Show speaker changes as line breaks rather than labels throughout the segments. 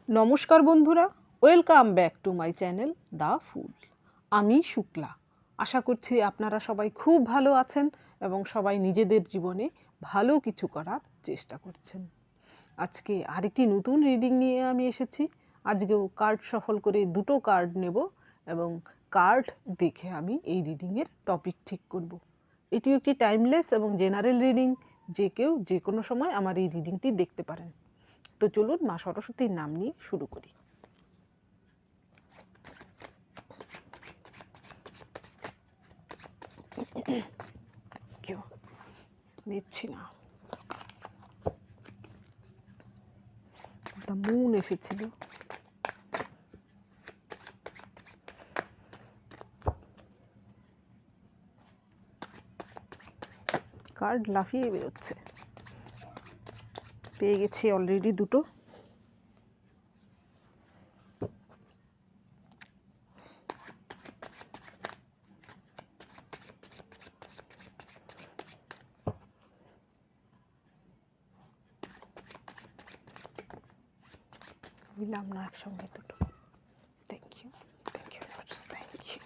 নমস্কার বন্ধুরা, welcome back to my channel the fool. আমি শুক্লা। আশা করছি আপনারা সবাই খুব ভালো আছেন এবং সবাই নিজেদের জীবনে ভালো কিছু করার চেষ্টা করছেন। আজকে আরেকটি নতুন রিডিং নিয়ে আমি এসেছি। আজকেও কার্ড সফল করে দুটো কার্ড নেব এবং কার্ড দেখে আমি এই রিডিংয়ের টপিক ঠিক করব। এটিও একটি টাইমলেস এবং জেনারেল রিডিং, যে কেউ যে কোনো সময় আমার এই রিডিংটি দেখতে পারেন। তো চলুন মা সরস্বতীর নাম নিয়ে শুরু করি। কেউ নিচ্ছি না। দ্য মুন এসেছিল। কার্ড লাফিয়ে বেরোচ্ছে। পেয়ে গেছি অলরেডি দুটো। দিলাম না একসঙ্গে দুটো। Thank you, thank you, thank you, thank you.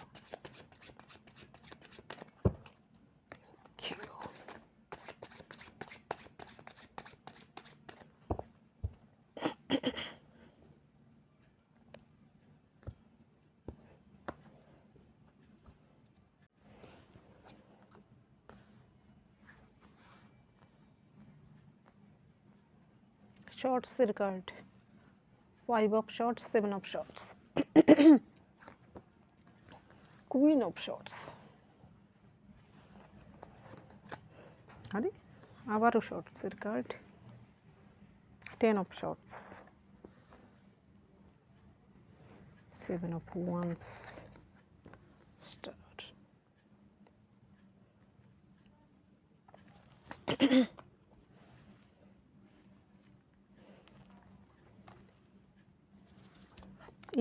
শর্টসের card, 5 of swords, 7 of swords, queen of swords. আরে আবারও শর্টসের card, 10 of swords, 7 of wands, star.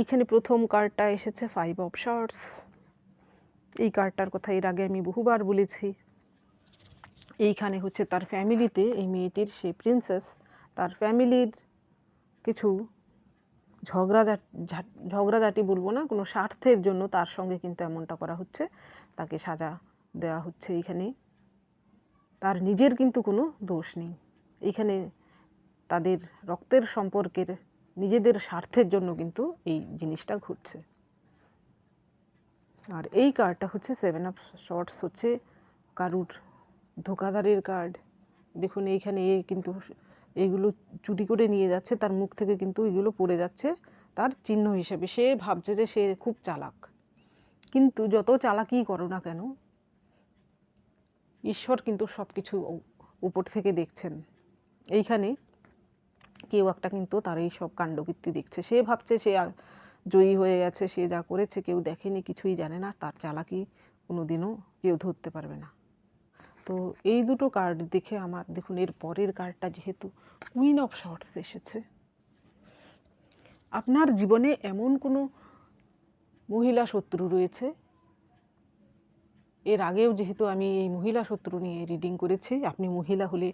এখানে প্রথম কার্ডটা এসেছে 5 অফ শর্টস। এই কার্ডটার কথা এর আগে আমি বহুবার বলেছি। এইখানে হচ্ছে তার ফ্যামিলিতে, এই মেয়েটির, সে প্রিন্সেস, তার ফ্যামিলির কিছু ঝগড়াঝাটি বলবো না, কোনো স্বার্থের জন্য তার সঙ্গে কিন্তু এমনটা করা হচ্ছে, তাকে সাজা দেওয়া হচ্ছে। এইখানে তার নিজের কিন্তু কোনো দোষ নেই। এইখানে তাদের রক্তের সম্পর্কের নিজেদের স্বার্থের জন্য কিন্তু এই জিনিসটা ঘটছে। আর এই কার্ডটা হচ্ছে 7 অফ শর্টস, হচ্ছে কারুর ধোঁকাধারের কার্ড। দেখুন এইখানে এ কিন্তু এইগুলো চুরি করে নিয়ে যাচ্ছে, তার মুখ থেকে কিন্তু এগুলো পড়ে যাচ্ছে তার চিহ্ন হিসেবে। সে ভাবছে যে সে খুব চালাক, কিন্তু যত চালাকি করো না কেন, ঈশ্বর কিন্তু সব কিছু উপর থেকে দেখছেন। এইখানে কেউ একটা কিন্তু তার এই সব কাণ্ডকীর্তি দেখছে। সে ভাবছে সে জয়ী হয়ে গেছে, সে যা করেছে কেউ দেখেনি, কিছুই জানে না, তার চালাকি কোনো দিনও কেউ ধরতে পারবে না। তো এই দুটো কার্ড দেখে আমার, দেখুন এর পরের কার্ডটা যেহেতু কুইন অফ শর্টস এসেছে, আপনার জীবনে এমন কোনো মহিলা শত্রু রয়েছে। এর আগেও যেহেতু আমি এই মহিলা শত্রু নিয়ে রিডিং করেছি, আপনি মহিলা হলে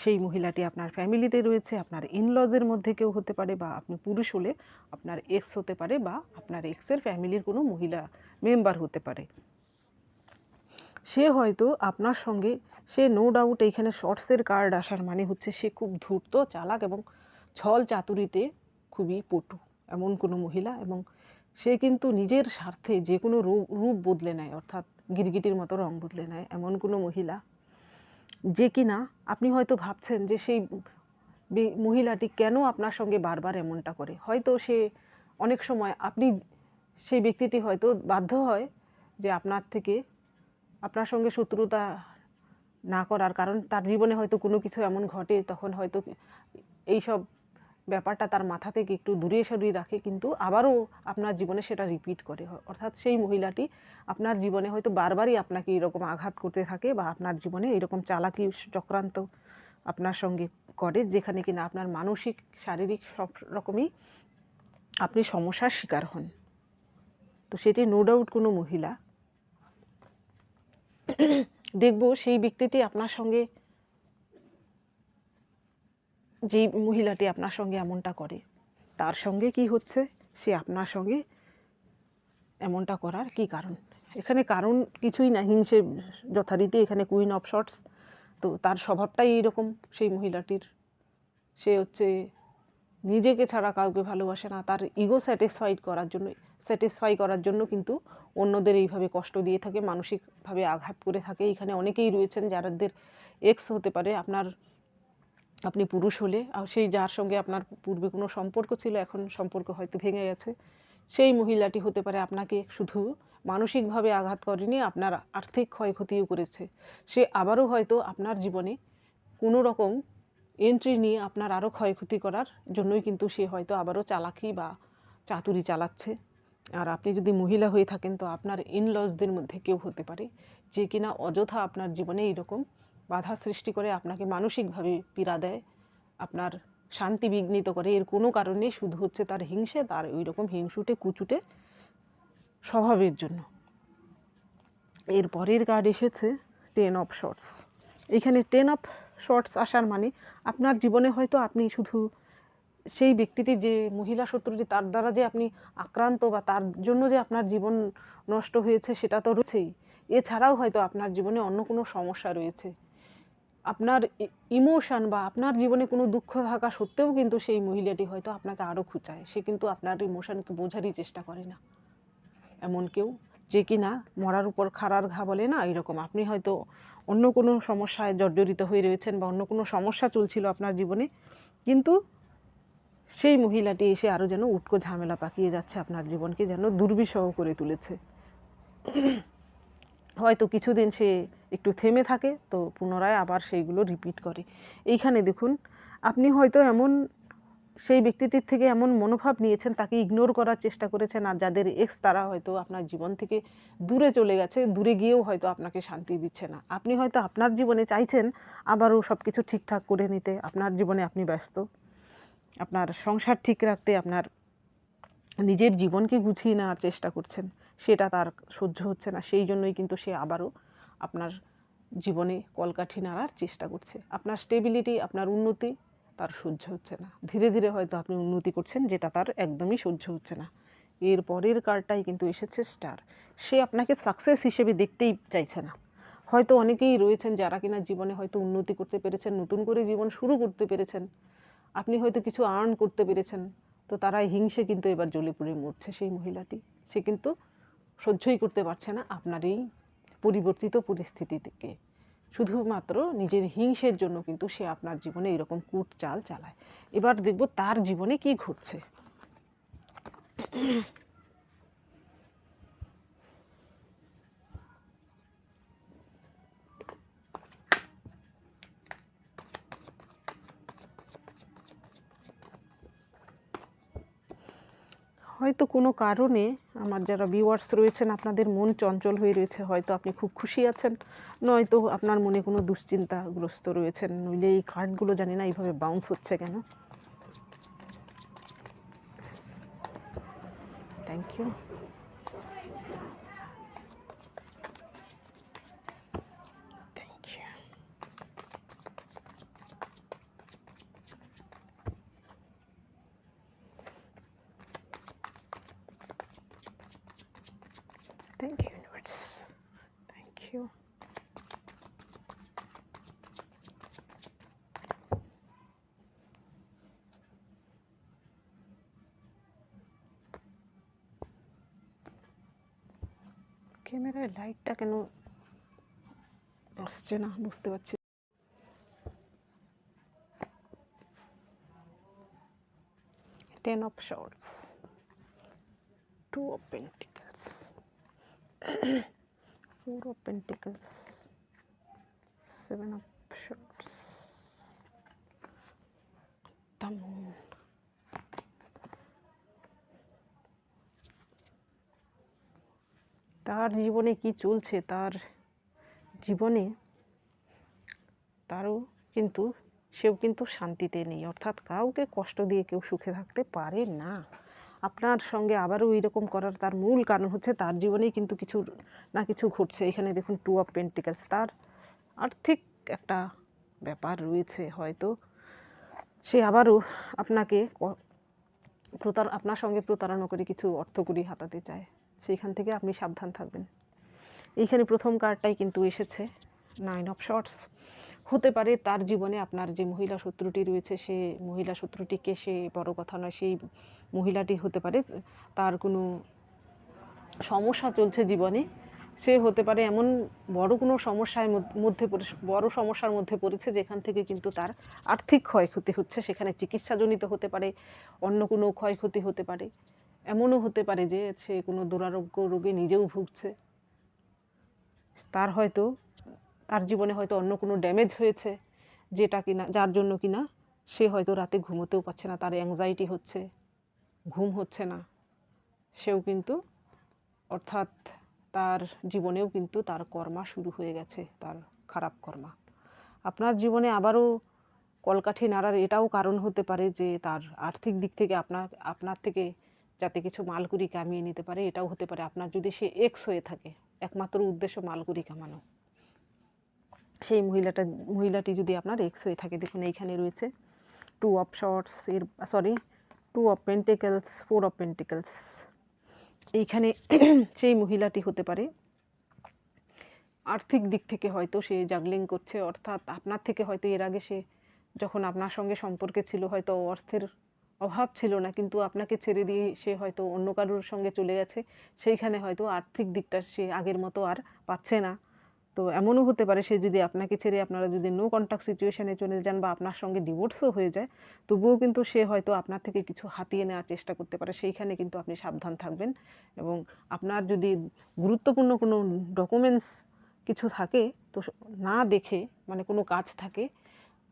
সেই মহিলাটি আপনার ফ্যামিলিতে রয়েছে, আপনার ইনলজের মধ্যে কেউ হতে পারে, বা আপনি পুরুষ হলে আপনার এক্স হতে পারে, বা আপনার এক্সের ফ্যামিলির কোনো মহিলা মেম্বার হতে পারে। সে হয়তো আপনার সঙ্গে, সে নো ডাউট, এইখানে শর্টসের কার্ড আসার মানে হচ্ছে সে খুব ধূর্ত, চালাক এবং ছল চাতুরিতে খুবই পটু, এমন কোনো মহিলা। এবং সে কিন্তু নিজের স্বার্থে যে কোনো রূপ বদলে নেয়, অর্থাৎ গিরগিটির মতো রং বদলে নেয়, এমন কোনো মহিলা, যে কিনা আপনি হয়তো ভাবছেন যে সেই মহিলাটি কেন আপনার সঙ্গে বারবার এমনটা করে। হয়তো সে অনেক সময়, আপনি, সেই ব্যক্তিটি হয়তো বাধ্য হয় যে আপনার সঙ্গে শত্রুতা না করার, কারণ তার জীবনে হয়তো কোনো কিছু এমন ঘটে, তখন হয়তো এইসব ব্যাপারটা তার মাথা থেকে একটু দূরে সরিয়ে রাখে, কিন্তু আবারও আপনার জীবনে সেটা রিপিট করে। অর্থাৎ সেই মহিলাটি আপনার জীবনে হয়তো বারবারই আপনাকে এরকম আঘাত করতে থাকে, বা আপনার জীবনে এরকম চালাকি চক্রান্ত আপনার সঙ্গে করে, যেখানে কিনা আপনার মানসিক, শারীরিক সব রকমই আপনি সমস্যার শিকার হন। তো সেটি নো ডাউট কোনো মহিলা। দেখব সেই ব্যক্তিটি আপনার সঙ্গে, যেই মহিলাটি আপনার সঙ্গে এমনটা করে, তার সঙ্গে কি হচ্ছে, সে আপনার সঙ্গে এমনটা করার কি কারণ। এখানে কারণ কিছুই না, হিংসে যথারীতি। এখানে কুইন অফ শর্টস, তো তার স্বভাবটাই এইরকম সেই মহিলাটির। সে হচ্ছে নিজেকে ছাড়া কাউকে ভালোবাসে না, তার ইগো স্যাটিসফাই করার জন্য কিন্তু অন্যদের এইভাবে কষ্ট দিয়ে থাকে, মানসিকভাবে আঘাত করে থাকে। এখানে অনেকেই রয়েছেন যাদের এক্স হতে পারে আপনি পুরুষ হলে, আর সেই যার সঙ্গে আপনার পূর্বে কোনো সম্পর্ক ছিল, এখন সম্পর্ক হয়তো ভেঙে গেছে। সেই মহিলাটি হতে পারে আপনাকে শুধু মানসিকভাবে আঘাত করেনি, আপনার আর্থিক ক্ষয়ক্ষতিও করেছে। সে আবারও হয়তো আপনার জীবনে কোনো রকম এন্ট্রি নিয়ে আপনার আরও ক্ষয়ক্ষতি করার জন্যই কিন্তু সে হয়তো আবারও চালাকি বা চাতুরি চালাচ্ছে। আর আপনি যদি মহিলা হয়ে থাকেন তো আপনার ইনলজদের মধ্যে কেউ হতে পারে যে কিনা অযথা আপনার জীবনে এইরকম বাধা সৃষ্টি করে, আপনাকে মানসিকভাবে পীড়া দেয়, আপনার শান্তি বিঘ্নিত করে। এর কোনো কারণে শুধু হচ্ছে তার হিংসে, তার ওই রকম হিংসুটে কুচুটে স্বভাবের জন্য। এর পরের কার্ড এসেছে 10 অফ শর্টস। এখানে 10 অফ শর্টস আসার মানে আপনার জীবনে হয়তো আপনি শুধু সেই ব্যক্তিটি, যে মহিলা শত্রুটি, তার দ্বারা যে আপনি আক্রান্ত বা তার জন্য যে আপনার জীবন নষ্ট হয়েছে সেটা তো রয়েছেই। এছাড়াও হয়তো আপনার জীবনে অন্য কোনো সমস্যা রয়েছে। আপনার ইমোশান বা আপনার জীবনে কোনো দুঃখ থাকা সত্ত্বেও কিন্তু সেই মহিলাটি হয়তো আপনাকে আরও খুঁচায়। সে কিন্তু আপনার ইমোশানকে বোঝারই চেষ্টা করে না। এমন কেউ যে কিনা মরার উপর খাড়ার ঘা বলে না, এরকম। আপনি হয়তো অন্য কোনো সমস্যায় জর্জরিত হয়ে রয়েছেন বা অন্য কোনো সমস্যা চলছিল আপনার জীবনে, কিন্তু সেই মহিলাটি এসে আরও যেন উটকো ঝামেলা পাকিয়ে যাচ্ছে, আপনার জীবনকে যেন দুর্বিষহ করে তুলেছে। হয়তো কিছুদিন সে একটু থেমে থাকে, তো পুনরায় আবার সেইগুলো রিপিট করে। এইখানে দেখুন, আপনি হয়তো এমন সেই ব্যক্তিটির থেকে এমন মনোভাব নিয়েছেন, তাকে ইগনোর করার চেষ্টা করেছেন। আর যাদের এক্স, তারা হয়তো আপনার জীবন থেকে দূরে চলে গেছে, দূরে গিয়েও হয়তো আপনাকে শান্তি দিচ্ছে না। আপনি হয়তো আপনার জীবনে চাইছেন আবারও সব কিছু ঠিকঠাক করে নিতে, আপনার জীবনে আপনি ব্যস্ত, আপনার সংসার ঠিক রাখতে, আপনার নিজের জীবনকে গুছিয়ে নেওয়ার চেষ্টা করছেন, সেটা তার সহ্য হচ্ছে না। সেই জন্যই কিন্তু সে আবারও আপনার জীবনে কলকাঠি নাড়ার চেষ্টা করছে। আপনার স্টেবিলিটি, আপনার উন্নতি তার সহ্য হচ্ছে না। ধীরে ধীরে হয়তো আপনি উন্নতি করছেন, যেটা তার একদমই সহ্য হচ্ছে না। এর পরের কার্ডটাই কিন্তু এসেছে স্টার। সে আপনাকে সাকসেস হিসেবে দেখতেই চাইছে না। হয়তো অনেকেই রয়েছেন যারা কিনা জীবনে হয়তো উন্নতি করতে পেরেছেন, নতুন করে জীবন শুরু করতে পেরেছেন, আপনি হয়তো কিছু আর্ন করতে পেরেছেন, তো তারা হিংসে কিন্তু এবার জ্বলে পুড়ে মরছে। সেই মহিলাটি, সে কিন্তু সহ্যই করতে পারছে না আপনার এই পরিবর্তিত পরিস্থিতি থেকে। শুধুমাত্র নিজের হিংসের জন্য কিন্তু সে আপনার জীবনে এরকম কূট চাল চালায়। এবার দেখব তার জীবনে কি ঘটছে। হয়তো কোনো কারণে আমার যারা ভিউয়ার্স রয়েছেন, আপনাদের মন চঞ্চল হয়ে রয়েছে। হয়তো আপনি খুব খুশি আছেন, নয়তো আপনার মনে কোনো দুশ্চিন্তাগ্রস্ত রয়েছেন। নইলে এই কার্ডগুলো জানি না এইভাবে বাউন্স হচ্ছে কেন। Thank you. Thank you. Thank you universe. Thank you. ক্যামেরায় লাইটটা কেন আসছে না বুঝতে পারছি। 10 of swords, 2 of pentacles, 4 of pentacles, 7 of swords, the moon. তার জীবনে কি চলছে, তার জীবনে তারও কিন্তু সেও কিন্তু শান্তিতে নেই। অর্থাৎ কাউকে কষ্ট দিয়ে কেউ সুখে থাকতে পারে না। আপনার সঙ্গে আবারও এইরকম করার তার মূল কারণ হচ্ছে তার জীবনেই কিন্তু কিছু না কিছু ঘটছে। এখানে দেখুন 2 অফ পেন্টিকেলস, তার আর্থিক একটা ব্যাপার রয়েছে। হয়তো সে আবারও আপনাকে আপনার সঙ্গে প্রতারণা করে কিছু অর্থকড়ি হাতাতে চায়, সেইখান থেকে আপনি সাবধান থাকবেন। এইখানে প্রথম কার্ডটাই কিন্তু এসেছে 9 অফ শর্টস। হতে পারে তার জীবনে আপনার যে মহিলা শত্রুটি রয়েছে, সে মহিলা শত্রুটিকে, সে বড় কথা নয়, সেই মহিলাটি হতে পারে তার কোনো সমস্যা চলছে জীবনে। সে হতে পারে এমন বড় কোনো সমস্যার মধ্যে পড়েছে যেখান থেকে কিন্তু তার আর্থিক ক্ষয়ক্ষতি হচ্ছে। সেখানে চিকিৎসাজনিত হতে পারে, অন্য কোনো ক্ষয়ক্ষতি হতে পারে, এমনও হতে পারে যে সে কোনো দুরারোগ্য রোগে নিজেও ভুগছে। তার জীবনে হয়তো অন্য কোনো ড্যামেজ হয়েছে, যেটা কিনা, যার জন্য কিনা সে হয়তো রাতে ঘুমোতেও পারছে না, তার অ্যাংজাইটি হচ্ছে, ঘুম হচ্ছে না। সেও কিন্তু, অর্থাৎ তার জীবনেও কিন্তু তার কর্মা শুরু হয়ে গেছে, তার খারাপ কর্মা। আপনার জীবনে আবারও কলকাঠি নাড়ার এটাও কারণ হতে পারে যে তার আর্থিক দিক থেকে আপনার থেকে যাতে কিছু মালকুড়ি কামিয়ে নিতে পারে, এটাও হতে পারে। আপনার যদি সে এক্স হয়ে থাকে, একমাত্র উদ্দেশ্য মালকুড়ি কামানো, সেই মহিলাটি যদি আপনার এক্স হয়ে থাকে, দেখুন এইখানে রয়েছে 2 of swords, 2 of pentacles, 4 of pentacles. এইখানে সেই মহিলাটি হতে পারে আর্থিক দিক থেকে হয়তো সে জাগলিং করছে, অর্থাৎ আপনার থেকে হয়তো এর আগে সে যখন আপনার সঙ্গে সম্পর্কে ছিল হয়তো অর্থের অভাব ছিল না, কিন্তু আপনাকে ছেড়ে দিয়ে সে হয়তো অন্য কারোর সঙ্গে চলে গেছে। সেইখানে হয়তো আর্থিক দিকটা সে আগের মতো আর পাচ্ছে না। তো এমনও হতে পারে সে যদি আপনাকে ছেড়ে, আপনারা যদি নো কন্ট্যাক্ট সিচুয়েশানে চলে যান বা আপনার সঙ্গে ডিভোর্সও হয়ে যায়, তবুও কিন্তু সে হয়তো আপনার থেকে কিছু হাতিয়ে নেওয়ার চেষ্টা করতে পারে। সেইখানে কিন্তু আপনি সাবধান থাকবেন। এবং আপনার যদি গুরুত্বপূর্ণ কোনো ডকুমেন্টস কিছু থাকে, তো না দেখে, মানে কোনো কাজ থাকে,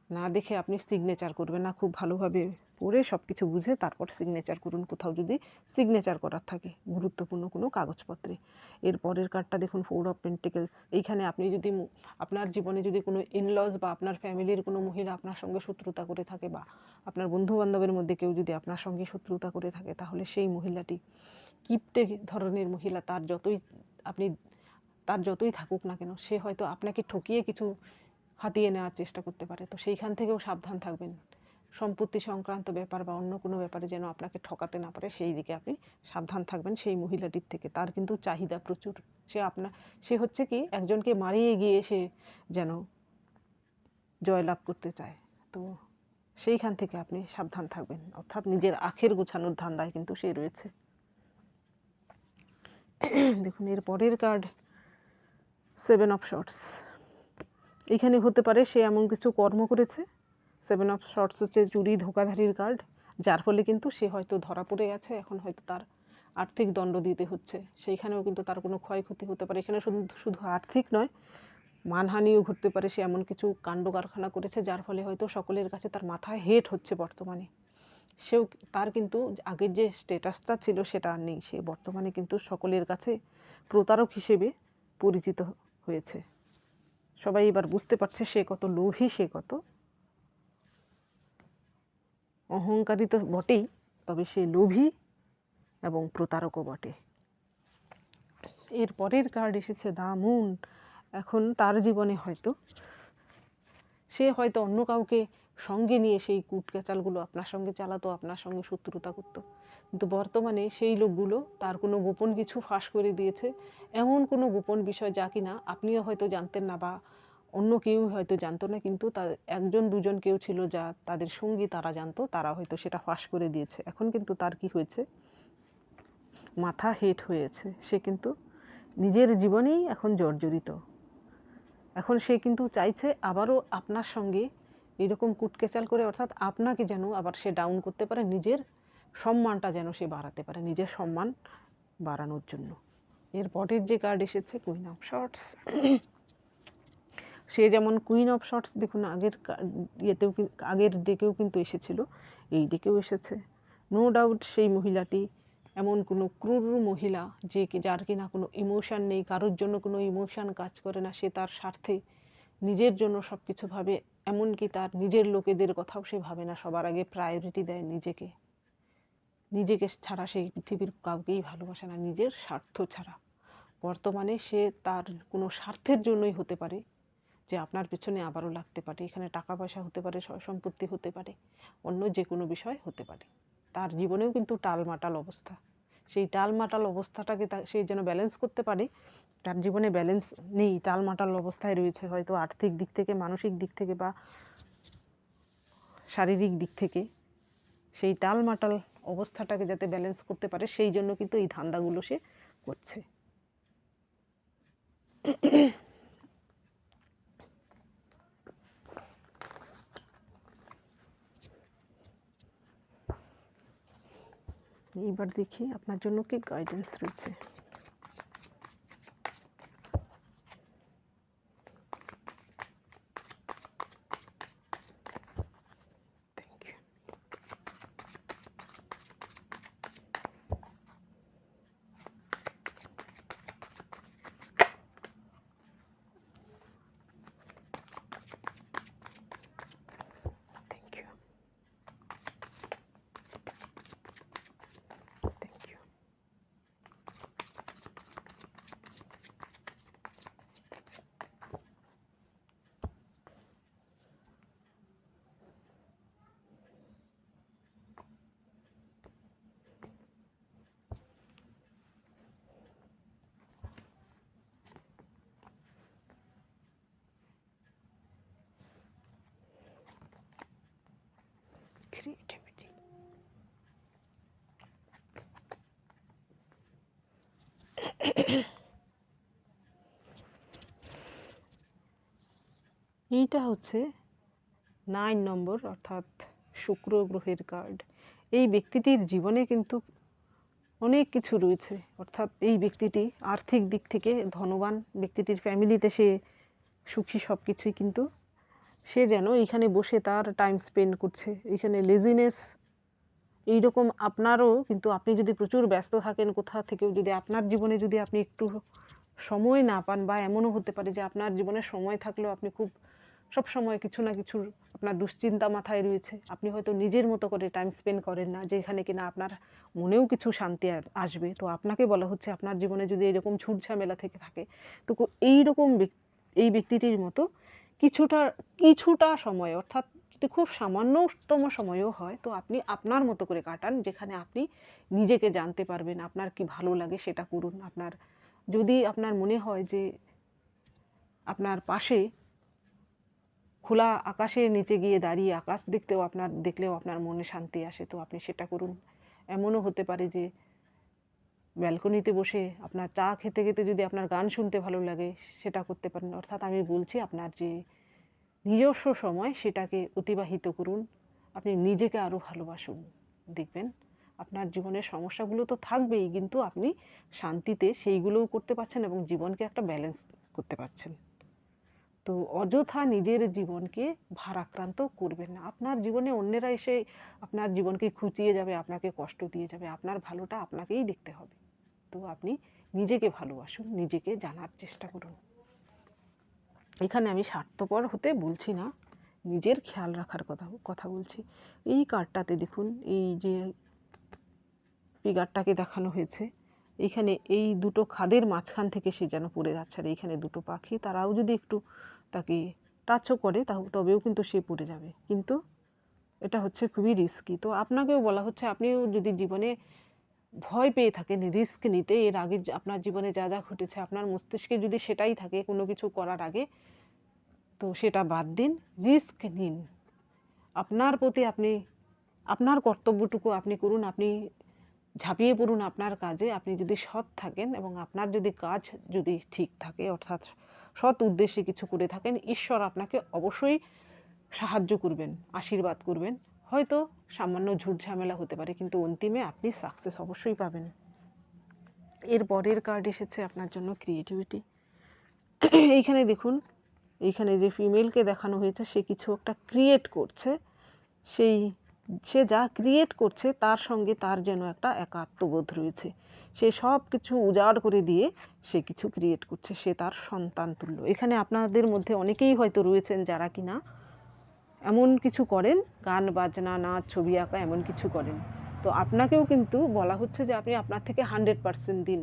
না দেখে আপনি সিগনেচার করবেন না। খুব ভালোভাবে পড়ে সব কিছু বুঝে তারপর সিগনেচার করুন, কোথাও যদি সিগনেচার করার থাকে গুরুত্বপূর্ণ কোনো কাগজপত্রে। এর পরের কার্ডটা দেখুন 4 অফ পেন্টিকলস। এইখানে আপনি যদি আপনার জীবনে যদি কোনো ইনলজ বা আপনার ফ্যামিলির কোনো মহিলা আপনার সঙ্গে শত্রুতা করে থাকে, বা আপনার বন্ধুবান্ধবের মধ্যে কেউ যদি আপনার সঙ্গে শত্রুতা করে থাকে, তাহলে সেই মহিলাটি কিপ্টে ধরনের মহিলা, তার যতই থাকুক না কেন, সে হয়তো আপনাকে ঠকিয়ে কিছু হাতিয়ে নেওয়ার চেষ্টা করতে পারে। তো সেইখান থেকেও সাবধান থাকবেন। সম্পত্তি সংক্রান্ত ব্যাপার বা অন্য কোনো ব্যাপারে যেন আপনাকে ঠকাতে না পারে, সেই দিকে আপনি সাবধান থাকবেন সেই মহিলাটির থেকে। তার কিন্তু চাহিদা প্রচুর। সে হচ্ছে কি, একজনকে মারিয়ে গিয়ে সে যেন জয়লাভ করতে চায়। তো সেইখান থেকে আপনি সাবধান থাকবেন, অর্থাৎ নিজের আখের গোছানোর ধান্দায় কিন্তু সে রয়েছে। দেখুন এর পরের কার্ড 7 অফ শর্টস। এখানে হতে পারে সে এমন কিছু কর্ম করেছে, 7 অফ শর্টস হচ্ছে চুরি ধোঁকাধারির কার্ড, যার ফলে কিন্তু সে হয়তো ধরা পড়ে গেছে। এখন হয়তো তার আর্থিক দণ্ড দিতে হচ্ছে। সেইখানেও কিন্তু তার কোনো ক্ষয়ক্ষতি হতে পারে। এখানে শুধু আর্থিক নয়, মানহানিও ঘটতে পারে। সে এমন কিছু কাণ্ড কারখানা করেছে যার ফলে হয়তো সকলের কাছে তার মাথায় হেট হচ্ছে বর্তমানে। তার কিন্তু আগের যে স্ট্যাটাসটা ছিল সেটা আর নেই। সে বর্তমানে কিন্তু সকলের কাছে প্রতারক হিসেবে পরিচিত হয়েছে। সবাই এবার বুঝতে পারছে সে কত লোভী, সে কত অহংকারী তো বটেই, তবে সে লোভী এবং প্রতারকও বটে। এর পরের কার্ড এসেছে দ্য মুন। এখন তার জীবনে সে হয়তো অন্য কাউকে সঙ্গে নিয়ে সেই কুটকেচালগুলো আপনার সঙ্গে চালাতো, আপনার সঙ্গে শত্রুতা করতো, কিন্তু বর্তমানে সেই লোকগুলো তার কোনো গোপন কিছু ফাঁস করে দিয়েছে। এমন কোনো গোপন বিষয় যা কিনা আপনিও হয়তো জানতেন না, বা অন্য কেউ হয়তো জানতো না, কিন্তু তার একজন দুজন কেউ ছিল যা তাদের সঙ্গী, তারা জানতো, তারা হয়তো সেটা ফাঁস করে দিয়েছে। এখন কিন্তু তার কি হয়েছে, মাথা হেট হয়েছে। সে কিন্তু নিজের জীবনেই এখন জর্জরিত। এখন সে কিন্তু চাইছে আবারও আপনার সঙ্গে এরকম কুটকেচাল করে, অর্থাৎ আপনাকে যেন আবার সে ডাউন করতে পারে, নিজের সম্মানটা যেন সে বাড়াতে পারে, নিজের সম্মান বাড়ানোর জন্য। এর পরের যে কার্ড এসেছে কুইন অফ শর্টস। সে যেমন কুইন অফ শর্টস, দেখুন আগের ডেকেও কিন্তু এসেছিল, এই ডেকেও এসেছে। নো ডাউট সেই মহিলাটি এমন কোনো ক্রূর মহিলা যার কিনা কোনো ইমোশান নেই, কারোর জন্য কোনো ইমোশান কাজ করে না। সে তার স্বার্থে নিজের জন্য সব কিছু ভাবে, এমনকি তার নিজের লোকেদের কথাও সে ভাবে না। সবার আগে প্রায়োরিটি দেয় নিজেকে ছাড়া সে পৃথিবীর কাউকেই ভালোবাসে না, নিজের স্বার্থ ছাড়া। বর্তমানে সে তার কোনো স্বার্থের জন্যই হতে পারে যে আপনার পেছনে আবারও লাগতে পারে। এখানে টাকা পয়সা হতে পারে, সয় সম্পত্তি হতে পারে, অন্য যে কোনো বিষয় হতে পারে। তার জীবনেও কিন্তু টালমাটাল অবস্থা। সেই টালমাটাল অবস্থাটাকে সে যেন ব্যালেন্স করতে পারে। তার জীবনে ব্যালেন্স নেই, টালমাটাল অবস্থায় রয়েছে, হয়তো আর্থিক দিক থেকে, মানসিক দিক থেকে বা শারীরিক দিক থেকে। সেই টালমাটাল অবস্থাটাকে যাতে ব্যালেন্স করতে পারে, সেই জন্য কিন্তু এই ধান্দাগুলো সে করছে। এইবার দেখি আপনার জন্য কি গাইডেন্স রয়েছে। Thank you. Thank you. Thank you. Creativity. এইটা হচ্ছে 9 নম্বর, অর্থাৎ শুক্র গ্রহের কার্ড। এই ব্যক্তিটির জীবনে কিন্তু অনেক কিছু রয়েছে, অর্থাৎ এই ব্যক্তিটি আর্থিক দিক থেকে ধনবান, ব্যক্তিটির ফ্যামিলিতে সে সুখী সব কিছুই, কিন্তু সে যেন এইখানে বসে তার টাইম স্পেন্ড করছে, এইখানে লেজিনেস এইরকম। আপনারও কিন্তু, আপনি যদি প্রচুর ব্যস্ত থাকেন কোথাও থেকেও, যদি আপনার জীবনে যদি আপনি একটু সময় না পান, বা এমনও হতে পারে যে আপনার জীবনে সময় থাকলেও আপনি খুব সব সময় কিছু না কিছুর আপনার দুশ্চিন্তা মাথায় রয়েছে, আপনি হয়তো নিজের মতো করে টাইম স্পেন্ড করেন না, যেখানে কিনা আপনার মনেও কিছু শান্তি আসবে। তো আপনাকে বলা হচ্ছে আপনার জীবনে যদি এরকম ঝুটঝামেলা থেকে থাকে, তো এইরকম এই ব্যক্তিটির মতো কিছুটা কিছুটা সময়, অর্থাৎ যদি খুব সামান্যতম সময়ও হয়, তো আপনি আপনার মতো করে কাটান, যেখানে আপনি নিজেকে জানতে পারবেন, আপনার কি ভালো লাগে সেটা করুন। আপনার যদি আপনার মনে হয় যে আপনার পাশে খোলা আকাশের নিচে গিয়ে দাঁড়িয়ে আকাশ দেখলেও আপনার মনে শান্তি আসে, তো আপনি সেটা করুন। এমনও হতে পারে যে ব্যালকনিতে বসে আপনার চা খেতে খেতে যদি আপনার গান শুনতে ভালো লাগে, সেটা করতে পারেন। অর্থাৎ আমি বলছি আপনার যে নিজস্ব সময়, সেটাকে অতিবাহিত করুন। আপনি নিজেকে আরও ভালোবাসুন, দেখবেন আপনার জীবনের সমস্যাগুলো তো থাকবেই, কিন্তু আপনি শান্তিতে সেইগুলোও করতে পারছেন এবং জীবনকে একটা ব্যালেন্স করতে পারছেন। তো অযথা নিজের জীবনকে ভারাক্রান্ত করবেন না। আপনার জীবনে অন্যেরা এসে আপনার জীবনকে খুঁচিয়ে যাবে, আপনাকে কষ্ট দিয়ে যাবে। আপনার ভালোটা আপনাকেই দেখতে হবে। তো আপনি নিজেকে ভালোবাসুন, নিজেকে জানার চেষ্টা করুন। এখানে আমি স্বার্থপর হতে বলছি না, নিজের খেয়াল রাখার কথা বলছি। এই কার্ডটাতে দেখুন, এই যে ফিগারটাকে দেখানো হয়েছে, এইখানে এই দুটো খাদের মাঝখান থেকে সে যেন পড়ে যাচ্ছে, আর এইখানে দুটো পাখি, তারাও যদি একটু তাকে টাচও করে তবেও কিন্তু সে পড়ে যাবে। কিন্তু এটা হচ্ছে খুবই রিস্কি। তো আপনাকেও বলা হচ্ছে, আপনিও যদি জীবনে ভয় পেয়ে থাকেন রিস্ক নিতে, এর আগে আপনার জীবনে যা যা ঘটেছে, আপনার মস্তিষ্কে যদি সেটাই থাকে কোনো কিছু করার আগে, তো সেটা বাদ দিন, রিস্ক নিন। আপনার প্রতি আপনি আপনার কর্তব্যটুকু আপনি করুন, আপনি ঝাঁপিয়ে পড়ুন আপনার কাজে। আপনি যদি সৎ থাকেন এবং আপনার যদি কাজ যদি ঠিক থাকে, অর্থাৎ সৎ উদ্দেশ্যে কিছু করে থাকেন, ঈশ্বর আপনাকে অবশ্যই সাহায্য করবেন, আশীর্বাদ করবেন। হয়তো সামান্য ঝুটঝামেলা হতে পারে, কিন্তু অন্তিমে আপনি সাকসেস অবশ্যই পাবেন। এর পরের কার্ড এসেছে আপনার জন্য ক্রিয়েটিভিটি। এইখানে দেখুন, এইখানে যে ফিমেলকে দেখানো হয়েছে, সে কিছু একটা ক্রিয়েট করছে। সে যা ক্রিয়েট করছে তার সঙ্গে তার যেন একটা একাত্মবোধ রয়েছে। সে সব কিছু উজাড় করে দিয়ে সে কিছু ক্রিয়েট করছে, সে তার সন্তান তুল্য। এখানে আপনাদের মধ্যে অনেকেই হয়তো রয়েছেন যারা কিনা এমন কিছু করেন, গান বাজনা, নাচ, ছবি আঁকা, এমন কিছু করেন। তো আপনাকেও কিন্তু বলা হচ্ছে যে আপনি আপনার থেকে 100% দিন।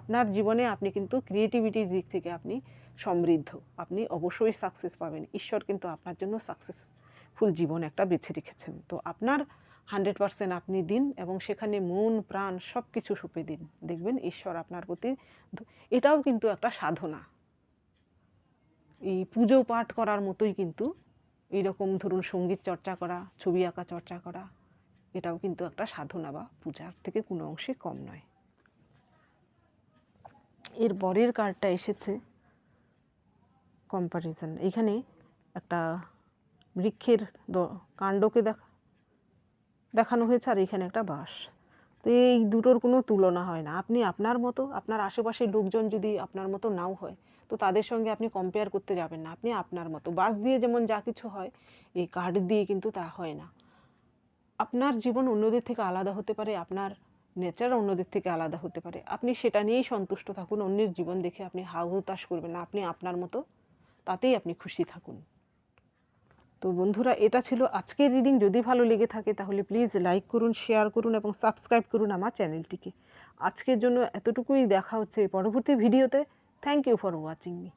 আপনার জীবনে আপনি কিন্তু ক্রিয়েটিভিটির দিক থেকে আপনি সমৃদ্ধ, আপনি অবশ্যই সাকসেস পাবেন। ঈশ্বর কিন্তু আপনার জন্য সাকসেসফুল জীবন একটা বেছে রেখেছেন। তো আপনার 100% আপনি দিন এবং সেখানে মন প্রাণ সব কিছু সঁপে দিন, দেখবেন ঈশ্বর আপনার প্রতি এটাও কিন্তু একটা সাধনা। এই পুজো পাঠ করার মতোই কিন্তু এইরকম ধরুন সঙ্গীত চর্চা করা, ছবি আঁকা চর্চা করা, এটাও কিন্তু একটা সাধনা বা পূজার থেকে কোনো অংশে কম নয়। এর পরের কার্ডটা এসেছে কম্প্যারিজন। এখানে একটা বৃক্ষের কাণ্ডকে দেখানো হয়েছে আর এখানে একটা বাঁশ। তো এই দুটোর কোনো তুলনা হয় না। আপনি আপনার মতো, আপনার আশেপাশের লোকজন যদি আপনার মতো নাও হয়, তো তাদের সঙ্গে আপনি কম্পেয়ার করতে যাবেন না। আপনি আপনার মতো। বাঁশ দিয়ে যেমন যা কিছু হয়, এই কার্ড দিয়ে কিন্তু তা হয় না। আপনার জীবন অন্যদের থেকে আলাদা হতে পারে, আপনার নেচার অন্যদের থেকে আলাদা হতে পারে। আপনি সেটা নিয়েই সন্তুষ্ট থাকুন। অন্যের জীবন দেখে আপনি হাউ হুতাশ করবেন না। আপনি আপনার মতো, তাতেই আপনি খুশি থাকুন। তো বন্ধুরা, এটা ছিল আজকের রিডিং। যদি ভালো লেগে থাকে তাহলে প্লিজ লাইক করুন, শেয়ার করুন এবং সাবস্ক্রাইব করুন আমার চ্যানেলটিকে। আজকের জন্য এতটুকুই। দেখা হচ্ছে পরবর্তী ভিডিওতে। Thank you for watching me.